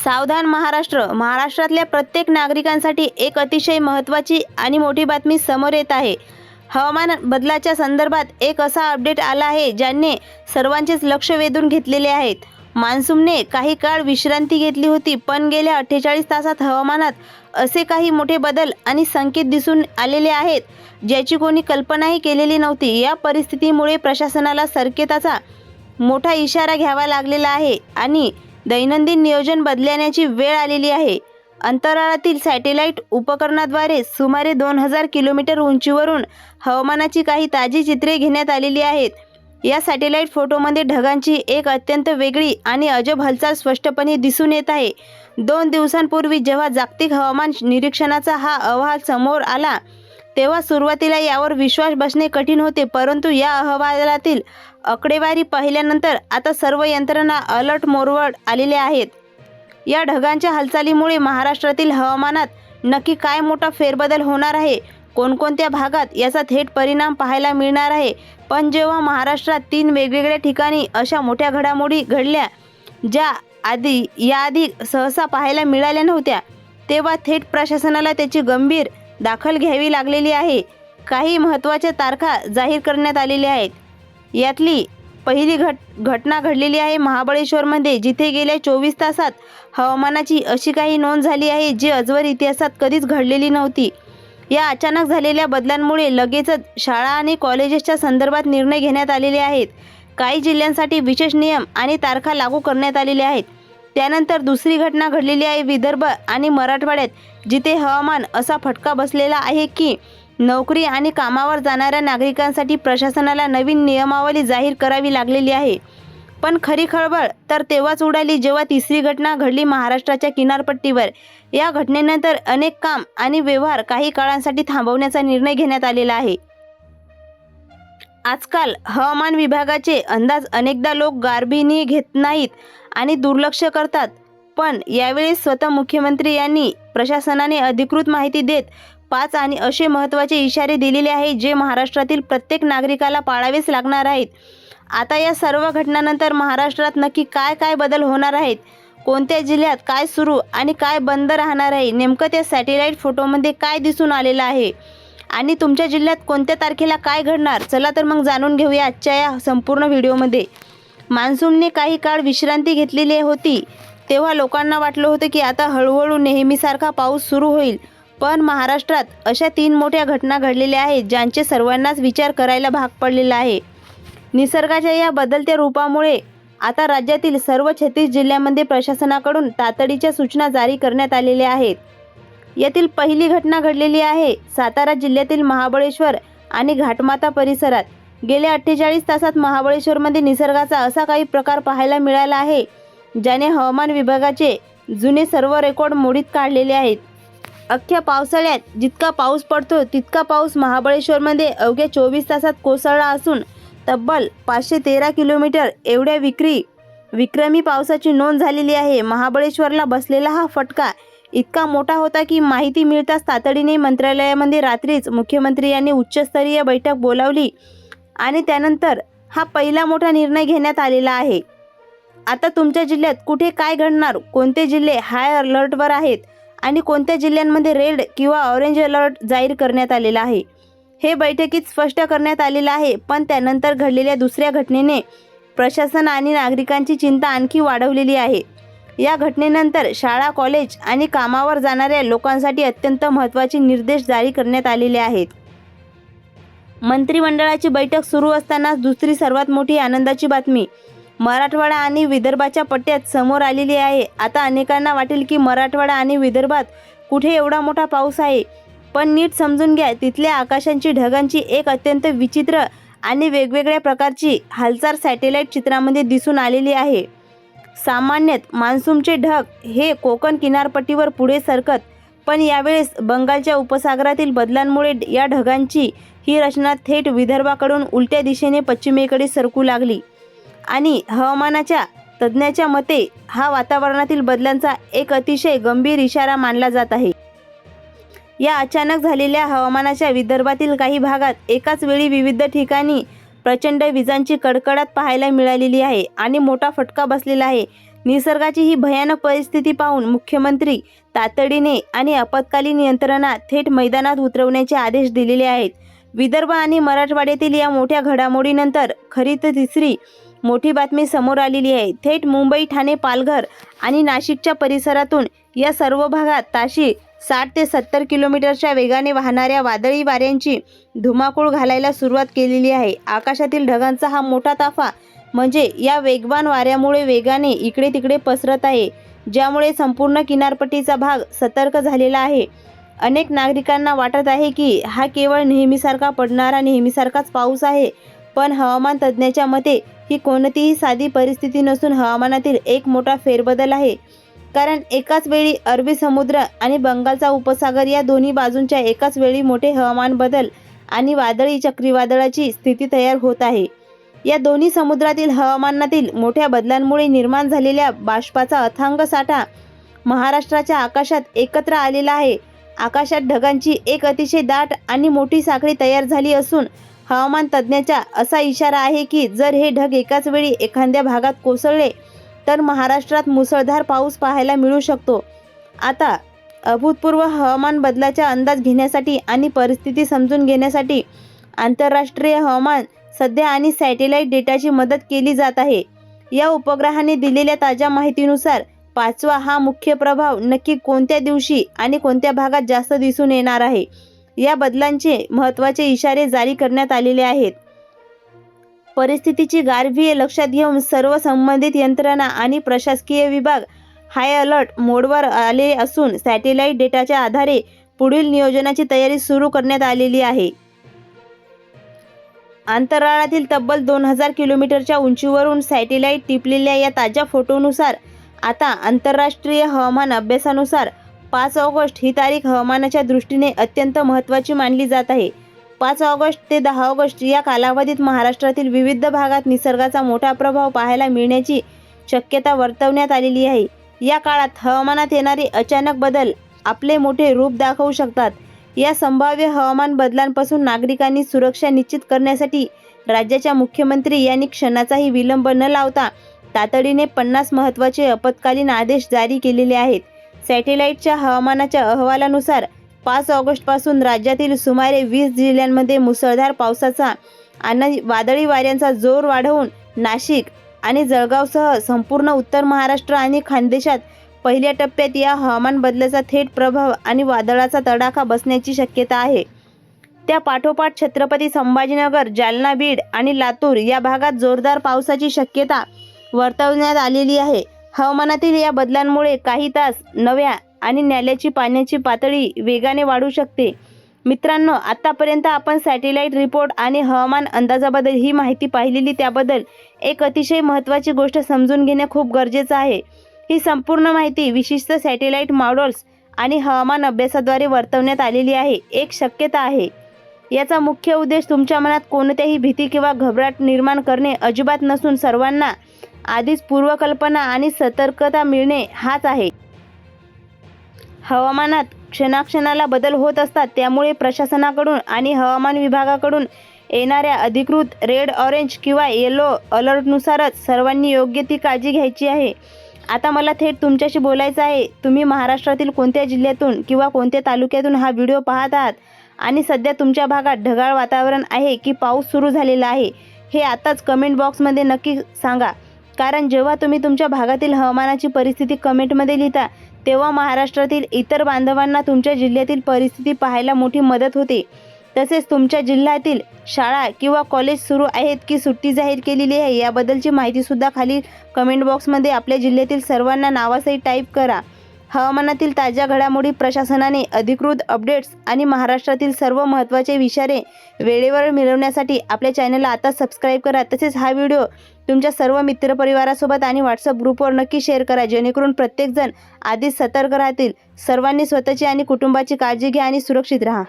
सावधान महाराष्ट्र. महाराष्ट्रातल्या प्रत्येक नागरिकांसाठी एक अतिशय महत्त्वाची आणि मोठी बातमी समोर येत आहे. हवामान बदलाच्या संदर्भात एक असा अपडेट आला आहे ज्याने सर्वांचेच लक्ष वेधून घेतलेले आहेत. मान्सूनने काही काळ विश्रांती घेतली होती, पण गेल्या 48 तासात हवामानात असे काही मोठे बदल आणि संकेत दिसून आलेले आहेत ज्याची कोणी कल्पनाही केलेली नव्हती. या परिस्थितीमुळे प्रशासनाला संकेताचा मोठा इशारा घ्यावा लागलेला आहे आणि दैनंदिन नियोजन बदलण्याची वेळ आलेली आहे. अंतराळातील सॅटेलाइट उपकरणाद्वारे सुमारे 2000 किलोमीटर उंचीवरून हवामानाची काही ताजी चित्रे घेण्यात आलेली आहेत. या सॅटेलाइट फोटोमध्ये ढगांची एक अत्यंत वेगळी आणि अजब हालचाल स्पष्टपणे दिसून येत आहे. 2 दिवसांपूर्वी जेव्हा जागतिक हवामान निरीक्षणाचा हा अहवाल समोर आला तेव्हा सुरुवातीला यावर विश्वास बसणे कठीण होते, परंतु या अहवालातील आकडेवारी पाहिल्यानंतर आता सर्व यंत्रणा अलर्ट मोडवर आलेल्या आहेत. या ढगांच्या हालचालीमुळे महाराष्ट्रातील हवामानात नक्की काय मोठा फेरबदल होणार आहे, कोणकोणत्या भागात याचा थेट परिणाम पाहायला मिळणार आहे. पण जेव्हा महाराष्ट्रात 3 वेगवेगळ्या ठिकाणी अशा मोठ्या घडामोडी घडल्या ज्या याआधी सहसा पाहायला मिळाल्या नव्हत्या, तेव्हा थेट प्रशासनाला त्याची गंभीर दखल घ्यावी लागलेली आहे. काही महत्त्वाच्या तारखा जाहीर करण्यात आलेल्या आहेत. यातली पहिली घटना घडलेली आहे महाबळेश्वरमध्ये, जिथे गेल्या 24 तासात हवामानाची अशी काही नोंद झाली आहे जी आजवर इतिहासात कधीच घडलेली नव्हती. या अचानक झालेल्या बदलांमुळे लगेचच शाळा आणि कॉलेजेसच्या संदर्भात निर्णय घेण्यात आलेले आहेत. काही जिल्ह्यांसाठी विशेष नियम आणि तारखा लागू करण्यात आलेल्या आहेत. त्यानंतर दुसरी घटना घडलेली आहे विदर्भ आणि मराठवाड्यात, जिथे हवामान असा फटका बसलेला आहे की नोकरी आणि कामावर जाणाऱ्या नागरिकांसाठी प्रशासनाला नवीन नियमावली जाहीर करावी लागलेली आहे. पण खरी खळबळ तर तेव्हाच उडाली जेव्हा तिसरी घटना घडली महाराष्ट्राच्या किनारपट्टीवर. या घटनेनंतर अनेक काम आणि व्यवहार काही काळासाठी थांबवण्याचा निर्णय घेण्यात आलेला आहे. आजकाल हवामान विभागाचे अंदाज अनेकदा लोक गांभीर्याने घेत नाहीत आणि दुर्लक्ष करतात, पण यावेळी स्वतः मुख्यमंत्री यांनी प्रशासनाने अधिकृत माहिती देत 5 आणि असे महत्त्वाचे इशारे दिलेले आहेत जे महाराष्ट्रातील प्रत्येक नागरिकाला पाळावेच लागणार आहेत. आता या सर्व घटनांनंतर महाराष्ट्रात नक्की काय काय बदल होणार आहेत, कोणत्या जिल्ह्यात काय सुरू आणि काय बंद राहणार आहे, नेमकं त्या सॅटेलाइट फोटोमध्ये काय दिसून आलेलं आहे आणि तुमच्या जिल्ह्यात कोणत्या तारखेला काय घडणार, चला तर मग जाणून घेऊया आजच्या या संपूर्ण व्हिडिओमध्ये. मान्सूनने काही काळ विश्रांती घेतलेली होती, तेव्हा लोकांना वाटलं होतं की आता हळूहळू नेहमीसारखा पाऊस सुरू होईल. पण महाराष्ट्रात अशा 3 मोठ्या घटना घडलेल्या आहेत ज्यांचे सर्वांनाच विचार करायला भाग पडलेला आहे. निसर्गाच्या या बदलत्या रूपामुळे आता राज्यातील सर्व 36 जिल्ह्यांमध्ये प्रशासनाकडून तातडीच्या सूचना जारी करण्यात आलेल्या आहेत. यातील पहिली घटना घडलेली आहे सातारा जिल्ह्यातील महाबळेश्वर आणि घाटमाता परिसरात. गेल्या 48 तासात महाबळेश्वरमध्ये निसर्गाचा असा काही प्रकार पाहायला मिळाला आहे ज्याने हवामान विभागाचे जुने सर्व रेकॉर्ड मोडीत काढलेले आहेत. अख्ख्या पावसाळ्यात जितका पाऊस पडतो तितका पाऊस महाबळेश्वरमध्ये अवघ्या 24 तासात कोसळला असून तब्बल 513 किलोमीटर एवढ्या विक्रमी पावसाची नोंद झालेली आहे. महाबळेश्वरला बसलेला हा फटका इतका मोठा होता की माहिती मिळताच तातडीने मंत्रालयामध्ये रात्रीच मुख्यमंत्री यांनी उच्चस्तरीय बैठक बोलावली आणि त्यानंतर हा पहिला मोठा निर्णय घेण्यात आलेला आहे. आता तुमच्या जिल्ह्यात कुठे काय घडणार, कोणते जिल्हे हाय अलर्टवर आहेत आणि कोणत्या जिल्ह्यांमध्ये रेड किंवा ऑरेंज अलर्ट जाहीर करण्यात आलेला आहे, हे बैठकीत स्पष्ट करण्यात आलेलं आहे. पण त्यानंतर घडलेल्या दुसऱ्या घटनेने प्रशासन आणि नागरिकांची चिंता आणखी वाढवलेली आहे. या घटनेनंतर शाळा, कॉलेज आणि कामावर जाणाऱ्या लोकांसाठी अत्यंत महत्त्वाचे निर्देश जारी करण्यात आलेले आहेत. मंत्रिमंडळाची बैठक सुरू असतानाच दुसरी सर्वात मोठी आनंदाची बातमी मराठवाडा आणि विदर्भाच्या पट्ट्यात समोर आलेली आहे. आता अनेकांना वाटेल की मराठवाडा आणि विदर्भात कुठे एवढा मोठा पाऊस आहे, पण नीट समजून घ्या, तिथल्या आकाशांची ढगांची एक अत्यंत विचित्र आणि वेगवेगळ्या प्रकारची हालचाल सॅटेलाइट चित्रामध्ये दिसून आलेली आहे. सामान्यत मान्सूनचे ढग हे कोकण किनारपट्टीवर पुढे सरकत, पण यावेळेस बंगालच्या उपसागरातील बदलांमुळे या ढगांची ही रचना थेट विदर्भाकडून उलट्या दिशेने पश्चिमेकडे सरकू लागली आणि हवामानाच्या तज्ज्ञांच्या मते हा वातावरणातील बदलांचा एक अतिशय गंभीर इशारा मानला जात आहे. या अचानक झालेल्या हवामानाच्या विदर्भातील काही भागात एकाच वेळी विविध ठिकाणी प्रचंड विजांची कडकडाट पाहायला मिळालेली आहे आणि मोठा फटका बसलेला आहे। निसर्गाची ही भयानक परिस्थिती पाहून मुख्यमंत्री तातडीने आणि आपत्कालीन यंत्रणा थेट मैदानात उतरवण्याचे आदेश दिलेले आहेत। विदर्भ आणि मराठवाड्यातील या मोठ्या घडामोडीनंतर खरी तर तिसरी मोठी बातमी समोर आलेली आहे। थेट मुंबई, ठाणे, पालघर आणि नाशिकच्या परिसरातून या सर्व भागात ताशी 60 ते 70 किलोमीटरच्या वेगाने वाहणाऱ्या वादळी वाऱ्यांची धुमाकूळ घालायला सुरुवात केलेली आहे। आकाशातील ढगांचा हा मोठा ताफा म्हणजे या वेगवान वाऱ्यामुळे वेगाने इकडे तिकडे पसरत आहे, ज्यामुळे संपूर्ण किनारपट्टीचा भाग सतर्क झालेला आहे। अनेक नागरिकांना वाटत आहे की हा केवळ नेहमीसारखा पडणारा नेहमीसारखाच पाऊस आहे, पण हवामान तज्ज्ञांच्या मते ही कोणतीही साधी परिस्थिती नसून हवामानातील एक मोठा फेरबदल आहे। कारण एकाच वेळी अरबी समुद्र आणि बंगालचा उपसागर या दोन्ही बाजूंच्या एकाच वेळी मोठे हवामान बदल आणि वादळी चक्रीवादळाची स्थिती तयार होत आहे। या दोन्ही समुद्रातील हवामानातील मोठ्या बदलांमुळे निर्माण झालेल्या बाष्पाचा अथांग साठा महाराष्ट्राच्या आकाशात एकत्र आलेला आहे। आकाशात ढगांची एक अतिशय दाट आणि मोठी साखळी तयार झाली असून हवामान तज्ज्ञांचा असा इशारा आहे की जर हे ढग एकाच वेळी एखाद्या भागात कोसळले तर महाराष्ट्रात मुसळधार पाऊस पाहायला मिळू शकतो। आता अभूतपूर्व हवामान बदलाचा अंदाज घेण्यासाठी आणि परिस्थिती समजून घेण्यासाठी आंतरराष्ट्रीय हवामान सध्या आणि सॅटेलाइट डेटाची मदत केली जात आहे। या उपग्रहाने दिलेल्या ताज्या माहितीनुसार पाचवा हा मुख्य प्रभाव नक्की कोणत्या दिवशी आणि कोणत्या भागात जास्त दिसून येणार आहे, या बदलांचे महत्त्वाचे इशारे जारी करण्यात आलेले आहेत। परिस्थितीची गांभीर्य लक्षात घेऊन सर्व संबंधित यंत्रणा आणि प्रशासकीय विभाग हाय अलर्ट मोडवर आले असून सॅटेलाइट डेटाच्या आधारे पुढील नियोजनाची तयारी सुरू करण्यात आलेली आहे। अंतराळातील तब्बल 2000 किलोमीटरच्या उंचीवरून सॅटेलाइट टिपलेल्या या ताज्या फोटोनुसार आता आंतरराष्ट्रीय हवामान अभ्यासानुसार 5 ऑगस्ट ही तारीख हवामानाच्या दृष्टीने अत्यंत महत्त्वाची मानली जात आहे। 5 ऑगस्ट ते 10 ऑगस्ट या कालावधीत महाराष्ट्रातील विविध भागात निसर्गाचा मोठा प्रभाव पाहायला मिळण्याची शक्यता वर्तवण्यात आलेली आहे। या काळात हवामानात येणारे अचानक बदल आपले मोठे रूप दाखवू शकतात। या संभाव्य हवामान बदलांपासून नागरिकांनी सुरक्षा निश्चित करण्यासाठी राज्याच्या मुख्यमंत्री यांनी क्षणाचाही विलंब न लावता तातडीने 50 महत्त्वाचे आपत्कालीन आदेश जारी केलेले आहेत। सॅटेलाइटच्या हवामानाच्या अहवालानुसार 5 ऑगस्टपासून राज्यातील सुमारे 20 जिल्ह्यांमध्ये मुसळधार पावसाचा आणि वादळी वाऱ्यांचा जोर वाढवून नाशिक आणि जळगावसह संपूर्ण उत्तर महाराष्ट्र आणि खानदेशात पहिल्या टप्प्यात या हवामान बदलाचा थेट प्रभाव आणि वादळाचा तडाखा बसण्याची शक्यता आहे। त्या पाठोपाठ छत्रपती संभाजीनगर, जालना, बीड आणि लातूर या भागात जोरदार पावसाची शक्यता वर्तवण्यात आलेली आहे। हवामानातील या बदलांमुळे काही तास नव्या आणि नाल्याची पाण्याची पातळी वेगाने वाढू शकते। मित्रांनो, आतापर्यंत आपण सॅटेलाइट रिपोर्ट आणि हवामान अंदाजाबद्दल ही माहिती पाहिलेली, त्याबद्दल एक अतिशय महत्त्वाची गोष्ट समजून घेणे खूप गरजेचं आहे। ही संपूर्ण माहिती विशिष्ट सॅटेलाइट मॉडेल्स आणि हवामान अभ्यासाद्वारे वर्तवण्यात आलेली आहे। एक शक्यता आहे। याचा मुख्य उद्देश तुमच्या मनात कोणत्याही भीती किंवा घबराट निर्माण करणे अजिबात नसून सर्वांना आधीच पूर्वकल्पना आणि सतर्कता मिळणे हाच आहे। हवामानात क्षणाक्षणाला बदल होत असतात, त्यामुळे प्रशासनाकडून आणि हवामान विभागाकडून येणाऱ्या अधिकृत रेड, ऑरेंज किंवा येलो अलर्टनुसारच सर्वांनी योग्य ती काळजी घ्यायची आहे। आता मला थेट तुमच्याशी बोलायचं आहे। तुम्ही महाराष्ट्रातील कोणत्या जिल्ह्यातून किंवा कोणत्या तालुक्यातून हा व्हिडिओ पाहत आहात आणि सध्या तुमच्या भागात ढगाळ वातावरण आहे की पाऊस सुरू झालेला आहे, हे आताच कमेंट बॉक्समध्ये नक्की सांगा। कारण जेव्हा तुम्ही तुमच्या भागातील हवामानाची परिस्थिती कमेंटमध्ये लिहिता तेव्हा महाराष्ट्रातील इतर बांधवांना तुमच्या जिल्ह्यातील परिस्थिती पाहायला मोठी मदत होते। तसेच तुमच्या जिल्ह्यातील शाळा किंवा कॉलेज सुरू आहेत की सुट्टी जाहीर केलेली आहे याबद्दलची माहितीसुद्धा खाली कमेंट बॉक्समध्ये आपल्या जिल्ह्यातील सर्वांना नावासहित टाईप करा। हवामानातील ताज्या घडामोडी, प्रशासनाने अधिकृत अपडेट्स आणि महाराष्ट्रातील सर्व महत्त्वाचे इशारे वेळेवर मिळवण्यासाठी आपल्या चॅनलला आता सबस्क्राईब करा। तसेच हा व्हिडिओ तुमच्या सर्व मित्रपरिवारासोबत आणि व्हॉट्सअप ग्रुपवर नक्की शेअर करा, जेणेकरून प्रत्येकजण आधीच सतर्क राहतील। सर्वांनी स्वतःची आणि कुटुंबाची काळजी घ्या आणि सुरक्षित राहा।